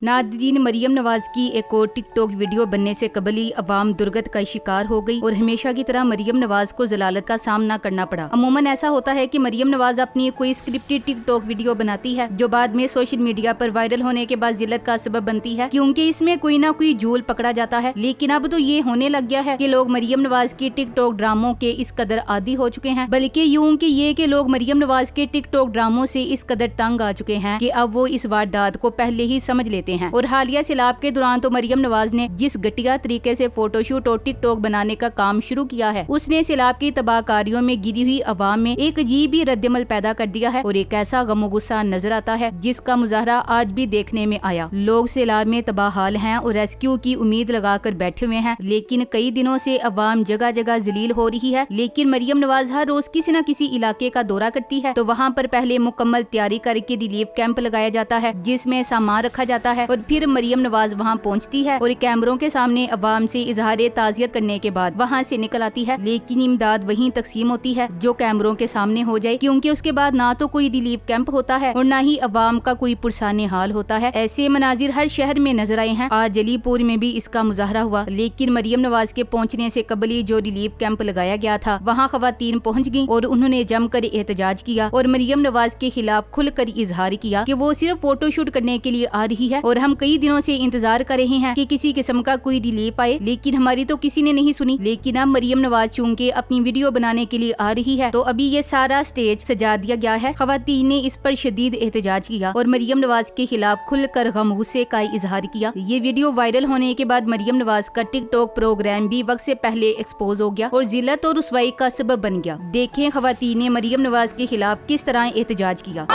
Nadreen, Maryam Nawaz की एक और टिकटॉक वीडियो बनने से कबल ही अवाम दुर्गत का शिकार हो गई और हमेशा की तरह मरियम नवाज को जलालत का सामना करना पड़ा। अमूमन ऐसा होता है कि मरियम नवाज अपनी कोई स्क्रिप्टेड टिकटॉक वीडियो बनाती है जो बाद में सोशल मीडिया पर वायरल होने के बाद जिल्लत का सबब बनती है, क्योंकि इसमें कोई ना कोई झूल पकड़ा जाता है। लेकिन अब तो ये होने लग गया है कि लोग मरियम नवाज के टिकटॉक ड्रामों के इस कदर आदी हो चुके हैं, बल्कि यूं कि ये कि लोग मरियम नवाज के टिकटॉक ड्रामों से इस कदर तंग आ चुके हैं कि अब वो इस वारदात को पहले ही समझ लेते हैं। और हालिया सैलाब के दौरान तो मरियम नवाज ने जिस घटिया तरीके से फोटोशूट और टिकटॉक बनाने का काम शुरू किया है, उसने सैलाब की तबाहकारियों में गिरी हुई अवाम में एक अजीब ही रद्दमल पैदा कर दिया है और एक ऐसा गमो गुस्सा नजर आता है जिसका मुजाहरा आज भी देखने में आया। लोग सैलाब में तबाह हाल हैं और रेस्क्यू की उम्मीद लगाकर बैठे हुए हैं, लेकिन कई दिनों से अवाम जगह जगह जलील हो रही है। लेकिन मरियम नवाज हर रोज किसी न किसी इलाके का दौरा करती है तो वहाँ पर पहले मुकम्मल तैयारी करके रिलीफ कैंप लगाया जाता है जिसमें सामान रखा जाता है और फिर मरियम नवाज वहाँ पहुँचती है और कैमरों के सामने अवाम से इजहार ताज़ियत करने के बाद वहाँ से निकल आती है। लेकिन इमदाद वहीं तकसीम होती है जो कैमरों के सामने हो जाए, क्योंकि उसके बाद ना तो कोई रिलीफ कैंप होता है और ना ही अवाम का कोई पुरसाने हाल होता है। ऐसे मनाजिर हर शहर में नजर आए हैं। आज जलीपुर में भी इसका मुजाहरा हुआ, लेकिन मरियम नवाज के पहुँचने से कबल ही जो रिलीफ कैंप लगाया गया था वहाँ खवातीन पहुँच गयी और उन्होंने जमकर एहतजाज किया और मरियम नवाज के खिलाफ खुलकर इजहार किया कि वो सिर्फ फोटोशूट करने के लिए आ रही है और हम कई दिनों से इंतजार कर रहे हैं कि किसी किस्म का कोई रिलीफ आए, लेकिन हमारी तो किसी ने नहीं सुनी। लेकिन अब मरियम नवाज चूंकि अपनी वीडियो बनाने के लिए आ रही है तो अभी ये सारा स्टेज सजा दिया गया है। खवातीन ने इस पर शदीद एहतजाज किया और मरियम नवाज के खिलाफ खुलकर गम गुस्से का इजहार किया। ये वीडियो वायरल होने के बाद मरियम नवाज का टिकटॉक प्रोग्राम भी वक्त से पहले एक्सपोज हो गया और जिल्लत और रुसवाई का सबब बन गया। देखें खवातीन ने मरियम नवाज के खिलाफ किस तरह एहतजाज किया।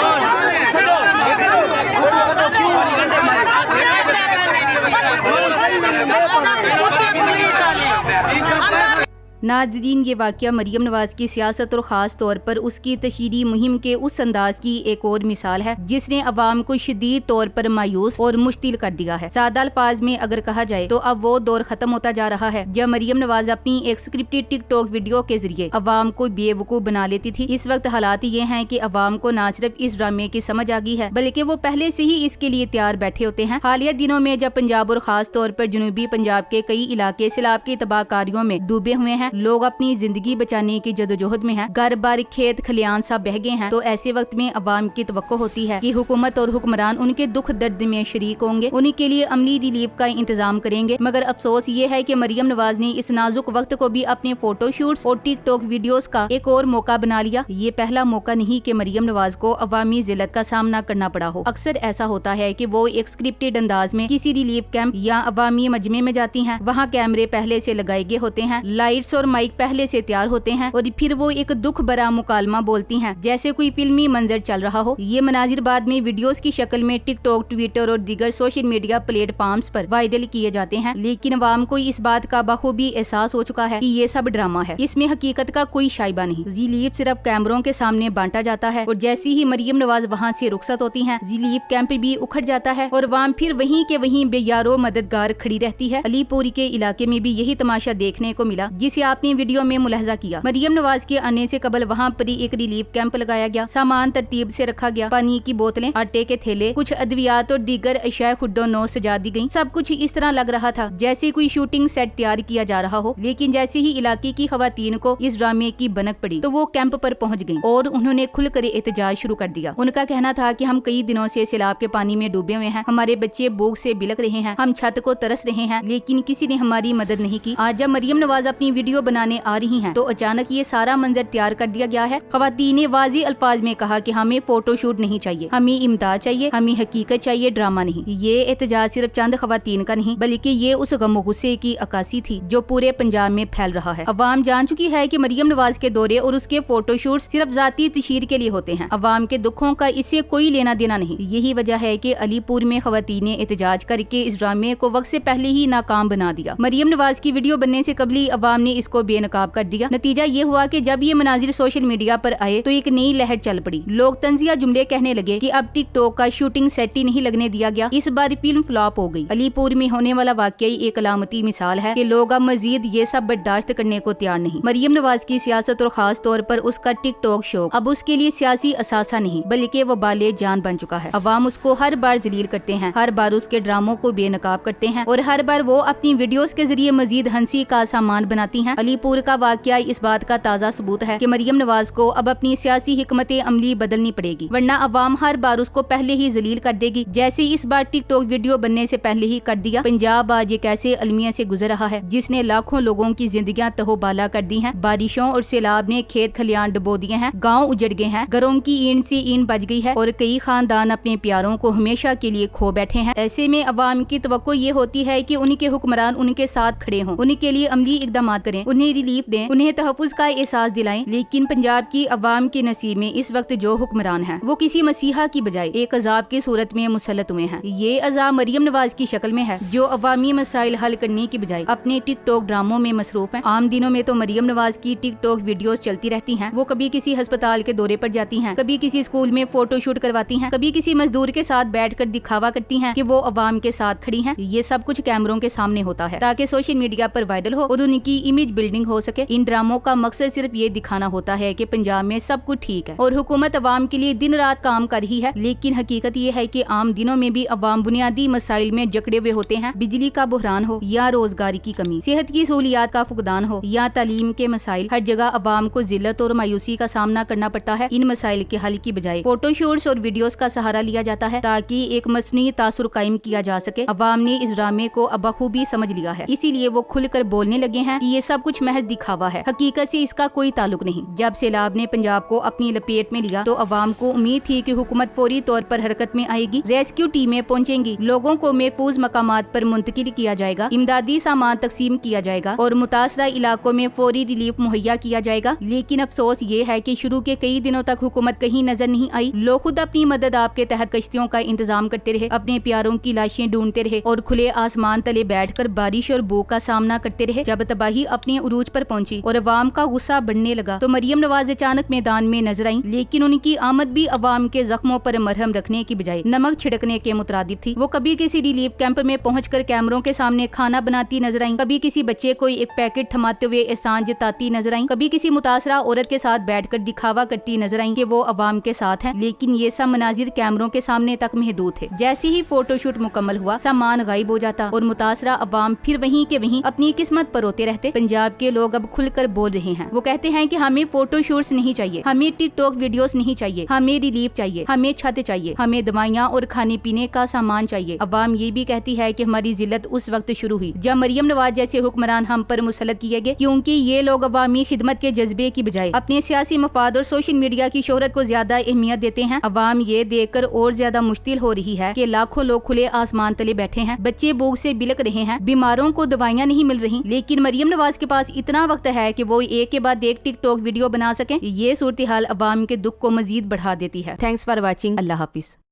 नाज़रीन, ये वाक़या मरियम नवाज की सियासत और ख़ास तौर पर उसकी तशहीरी मुहिम के उस अंदाज की एक और मिसाल है जिसने अवाम को शदीद तौर पर मायूस और मुश्तिल कर दिया है। सादा अल्फाज में अगर कहा जाए तो अब वो दौर खत्म होता जा रहा है जब मरियम नवाज अपनी एक स्क्रिप्टेड टिकटॉक वीडियो के जरिए अवाम को बेवकूफ़ बना लेती थी। इस वक्त हालात ये हैं कि अवाम को न सिर्फ इस ड्रामे की समझ आ गई है बल्कि वो पहले से ही इसके लिए तैयार बैठे होते हैं। हालिया दिनों में जब पंजाब और खास तौर पर जनूबी पंजाब के कई इलाके सैलाब की तबाहकारियों में डूबे हुए हैं, लोग अपनी जिंदगी बचाने की जदोजहद में हैं, घर बार खेत खलियान सब बह गए हैं, तो ऐसे वक्त में अवाम की तवक्को होती है कि हुकूमत और हुक्मरान उनके दुख दर्द में शरीक होंगे, उन्हीं के लिए अमली रिलीफ का इंतजाम करेंगे। मगर अफसोस ये है कि मरियम नवाज ने इस नाजुक वक्त को भी अपने फोटोशूट्स और टिकटॉक वीडियोस का एक और मौका बना लिया। ये पहला मौका नहीं कि मरियम नवाज को अवामी जिल्लत का सामना करना पड़ा हो। अक्सर ऐसा होता है कि वो एक स्क्रिप्टेड अंदाज में किसी रिलीफ कैंप या अवामी मजमे में जाती हैं, वहाँ कैमरे पहले से लगाए गए होते हैं, लाइट्स और माइक पहले से तैयार होते हैं और फिर वो एक दुख भरा मुकालमा बोलती हैं जैसे कोई फिल्मी मंजर चल रहा हो। ये मनाजिर बाद में वीडियोस की शक्ल में टिकटॉक, ट्विटर और दीगर सोशल मीडिया प्लेटफॉर्म्स पर वायरल किए जाते हैं, लेकिन अवाम को इस बात का बखूबी एहसास हो चुका है कि ये सब ड्रामा है, इसमें हकीकत का कोई शाइबा नहीं। रिलीफ सिर्फ कैमरों के सामने बांटा जाता है और जैसे ही मरियम नवाज वहाँ से रुखसत होती हैं, रिलीफ कैंप भी उखड़ जाता है और अवाम फिर वहीं के वहीं बेयारो मददगार खड़ी रहती है। अलीपुरी के इलाके में भी यही तमाशा देखने को मिला जिसे आपने वीडियो में मुलाहजा किया। मरियम नवाज के आने से कबल वहाँ पर एक रिलीफ कैंप लगाया गया, सामान तरतीब से रखा गया, पानी की बोतलें, आटे के थैले, कुछ अद्वियात और दीगर अशिया खुड्डो नौ सजा दी गयी। सब कुछ इस तरह लग रहा था जैसे कोई शूटिंग सेट तैयार किया जा रहा हो। लेकिन जैसे ही इलाके की खवातीन को इस ड्रामे की बनक पड़ी तो वो कैंप पर पहुँच गयी और उन्होंने खुलकर एहतजाज शुरू कर दिया। उनका कहना था कि हम कई दिनों से सैलाब के पानी में डूबे हुए हैं, हमारे बच्चे भूख से बिलक रहे हैं, हम छत को तरस रहे हैं, लेकिन किसी ने हमारी मदद नहीं की। आज जब मरियम नवाज अपनी वीडियो बनाने आ रही हैं तो अचानक ये सारा मंजर तैयार कर दिया गया है। खवातीन ने वाज़ी अल्फाज में कहा कि हमें फोटोशूट नहीं चाहिए, हमें इमदाद चाहिए, हमें हकीकत चाहिए, ड्रामा नहीं। ये एहतजाज सिर्फ चंद खवातीन का नहीं बल्कि ये उस गम गुस्से की अक्कासी थी जो पूरे पंजाब में फैल रहा है। अवाम जान चुकी है कि मरियम नवाज के दौरे और उसके फोटोशूट सिर्फ जाती तशहीर के लिए होते हैं, अवाम के दुखों का इससे कोई लेना देना नहीं। यही वजह है कि अलीपुर में खवातीन ने एहतजाज करके इस ड्रामे को वक्त से पहले ही नाकाम बना दिया। मरियम नवाज की वीडियो बनने से कबल ही अवाम ने इसको बेनकाब कर दिया। नतीजा ये हुआ कि जब ये मनाजिर सोशल मीडिया पर आए तो एक नई लहर चल पड़ी। लोग तंजिया जुमले कहने लगे कि अब टिकटॉक का शूटिंग सेट ही नहीं लगने दिया गया। इस बार फिल्म फ्लॉप हो गई। अलीपुर में होने वाला वाकया एक अलामती मिसाल है कि लोग अब मजीद ये सब बर्दाश्त करने को तैयार नहीं। मरियम नवाज की सियासत और खास तौर पर उसका टिकटॉक शो अब उसके लिए सियासी असासा नहीं बल्कि वो बाले जान बन चुका है। अवाम उसको हर बार जलील करते हैं, हर बार उसके ड्रामों को बेनकाब करते हैं और हर बार वो अपनी वीडियोस के जरिए मजीद हंसी का सामान बनाती हैं। अलीपुर का वाकया इस बात का ताज़ा सबूत है कि मरियम नवाज को अब अपनी सियासी हिकमत अमली बदलनी पड़ेगी, वरना अवाम हर बार उसको पहले ही जलील कर देगी, जैसे इस बार टिकटॉक वीडियो बनने से पहले ही कर दिया। पंजाब आज एक ऐसे अलमिया से गुजर रहा है जिसने लाखों लोगों की जिंदगियां तहोबाला कर दी हैं। बारिशों और सैलाब ने खेत खलियान डुबो दिए हैं, गाँव उजड़ गए हैं, घरों की ईंट से ईंट बच गई है और कई खानदान अपने प्यारों को हमेशा के लिए खो बैठे हैं। ऐसे में अवाम की तवक्को ये होती है कि उनके हुक्मरान उनके साथ खड़े हों, उनके लिए अमली इकदाम करें, उन्हें रिलीफ दें, उन्हें तहफ़्फ़ुज़ का एहसास दिलाएं। लेकिन पंजाब की अवाम के नसीब में इस वक्त जो हुक्मरान हैं वो किसी मसीहा की बजाय एक अजाब की सूरत में मुसल्लत हुए हैं। ये अजाब मरियम नवाज की शक्ल में है जो अवामी मसाइल हल करने की बजाय अपने टिकटॉक ड्रामों में मसरूफ है। आम दिनों में तो मरियम नवाज की टिकटॉक वीडियोस चलती रहती हैं। वो कभी किसी अस्पताल के दौरे पर जाती हैं, कभी किसी स्कूल में फोटो शूट करवाती हैं, कभी किसी मजदूर के साथ बैठकर दिखावा करती हैं कि वो अवाम के साथ खड़ी हैं। ये सब कुछ कैमरों के सामने होता है ताकि सोशल मीडिया पर वायरल हो और उनकी इमेज बिल्डिंग हो सके। इन ड्रामों का मकसद सिर्फ ये दिखाना होता है कि पंजाब में सब कुछ ठीक है और हुकूमत अवाम के लिए दिन रात काम कर रही है। लेकिन हकीकत ये है कि आम दिनों में भी अवाम बुनियादी मसाइल में जकड़े हुए होते हैं। बिजली का बुहरान हो या रोजगार की कमी, सेहत की सहूलियात का फुकदान हो या तालीम के मसाइल, हर जगह अवाम को जिल्लत और मायूसी का सामना करना पड़ता है। इन मसाइल के हल की बजाय फोटो शूट्स और वीडियोस का सहारा लिया जाता है ताकि एक मसनी तासुर कायम किया जा सके। अवाम ने इस ड्रामे को अब बखूबी समझ लिया है, इसीलिए वो खुलकर बोलने लगे हैं कि ये सब कुछ महज दिखावा है, हकीकत से इसका कोई ताल्लुक नहीं। जब सैलाब ने पंजाब को अपनी लपेट में लिया तो अवाम को उम्मीद थी कि हुकूमत फौरी तौर पर हरकत में आएगी, रेस्क्यू टीमें पहुंचेंगी, लोगों को महफूज मकामात पर मुंतकिल किया जाएगा, इमदादी सामान तकसीम किया जाएगा और मुतासरा इलाकों में फौरी रिलीफ मुहैया किया जाएगा। लेकिन अफसोस ये है कि शुरू के कई दिनों तक हुकूमत कहीं नजर नहीं आई। लोग खुद अपनी मदद आपके तहत कश्तियों का इंतजाम करते रहे, अपने प्यारों की लाशें ढूंढते रहे और खुले आसमान तले बैठकर बारिश और बू का सामना करते रहे। जब तबाही अपने उरूज पर पहुंची और अवाम का गुस्सा बढ़ने लगा तो मरियम नवाज अचानक मैदान में नजर आई। लेकिन उनकी आमद भी अवाम के जख्मों पर मरहम रखने की बजाय नमक छिड़कने के मुतरादिफ थी। वो कभी किसी रिलीफ कैंप में पहुंचकर कैमरों के सामने खाना बनाती नजर आई, कभी किसी बच्चे को एक पैकेट थमाते हुए एहसान जताती नजर आई, कभी किसी मुतासरा औरत के साथ बैठकर दिखावा करती नजर आई कि वो अवाम के साथ हैं। लेकिन ये सब मनाजिर कैमरों के सामने तक महदूद थे। जैसे ही फोटोशूट मुकम्मल हुआ सामान गायब हो जाता और मुतासरा अवाम फिर वहीं के वहीं अपनी किस्मत पर रोते रहते। पंजाब के लोग अब खुलकर बोल रहे हैं। वो कहते हैं कि हमें फोटो शूट्स नहीं चाहिए, हमें टिकटॉक वीडियोस नहीं चाहिए, हमें रिलीफ चाहिए, हमें छत चाहिए, हमें दवाइयाँ और खाने पीने का सामान चाहिए। अवाम ये भी कहती है कि हमारी जिल्लत उस वक्त शुरू हुई जब मरियम नवाज जैसे हुक्मरान हम पर मुसल्लत किए गए, क्योंकि ये लोग अवामी खिदमत के जज्बे की बजाय अपने सियासी मफाद और सोशल मीडिया की शोहरत को ज्यादा अहमियत देते हैं। अवाम ये देखकर और ज्यादा मुश्किल हो रही है कि लाखों लोग खुले आसमान तले बैठे हैं, बच्चे भूख से बिलक रहे हैं, बीमारों को दवाइयाँ नहीं मिल रही, लेकिन मरियम नवाज के पास इतना वक्त है कि वो एक के बाद एक टिकटॉक वीडियो बना सकें। ये सूरत हाल अवाम के दुख को मजीद बढ़ा देती है। Thanks for watching. Allah Hafiz.